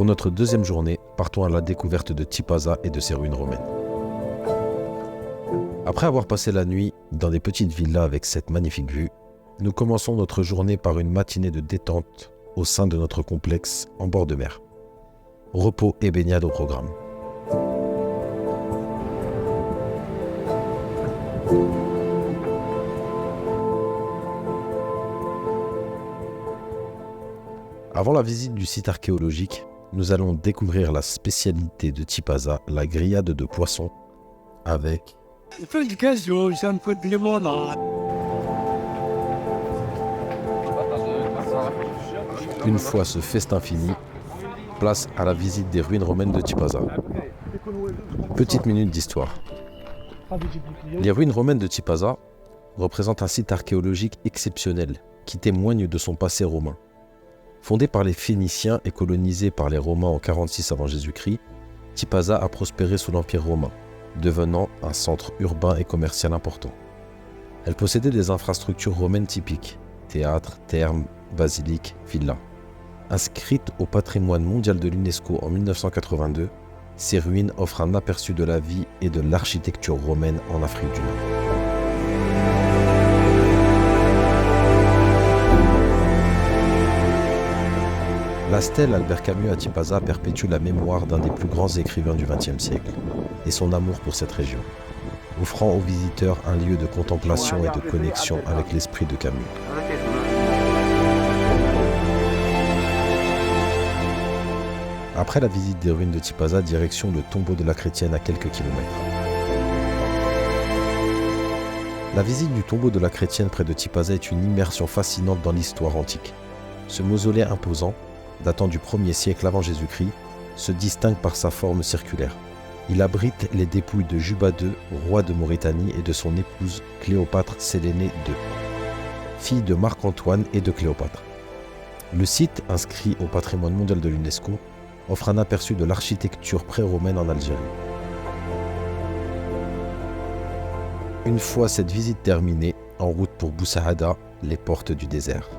Pour notre deuxième journée, partons à la découverte de Tipaza et de ses ruines romaines. Après avoir passé la nuit dans des petites villas avec cette magnifique vue, nous commençons notre journée par une matinée de détente au sein de notre complexe en bord de mer. Repos et baignade au programme. Avant la visite du site archéologique, nous allons découvrir la spécialité de Tipaza, la grillade de poissons, avec une fois ce festin fini, place à la visite des ruines romaines de Tipaza. Petite minute d'histoire. Les ruines romaines de Tipaza représentent un site archéologique exceptionnel qui témoigne de son passé romain. Fondé par les Phéniciens et colonisé par les Romains en 46 avant Jésus-Christ, Tipaza a prospéré sous l'Empire romain, devenant un centre urbain et commercial important. Elle possédait des infrastructures romaines typiques, théâtres, thermes, basiliques, villas. Inscrites au patrimoine mondial de l'UNESCO en 1982, ces ruines offrent un aperçu de la vie et de l'architecture romaine en Afrique du Nord. La stèle Albert Camus à Tipaza perpétue la mémoire d'un des plus grands écrivains du XXe siècle et son amour pour cette région, offrant aux visiteurs un lieu de contemplation et de connexion avec l'esprit de Camus. Après la visite des ruines de Tipaza, direction le tombeau de la Chrétienne à quelques kilomètres. La visite du tombeau de la Chrétienne près de Tipaza est une immersion fascinante dans l'histoire antique. Ce mausolée imposant, datant du 1er siècle avant Jésus-Christ, se distingue par sa forme circulaire. Il abrite les dépouilles de Juba II, roi de Mauritanie, et de son épouse Cléopâtre Sélénée II, fille de Marc-Antoine et de Cléopâtre. Le site, inscrit au patrimoine mondial de l'UNESCO, offre un aperçu de l'architecture pré-romaine en Algérie. Une fois cette visite terminée, en route pour Bou Saada, les portes du désert.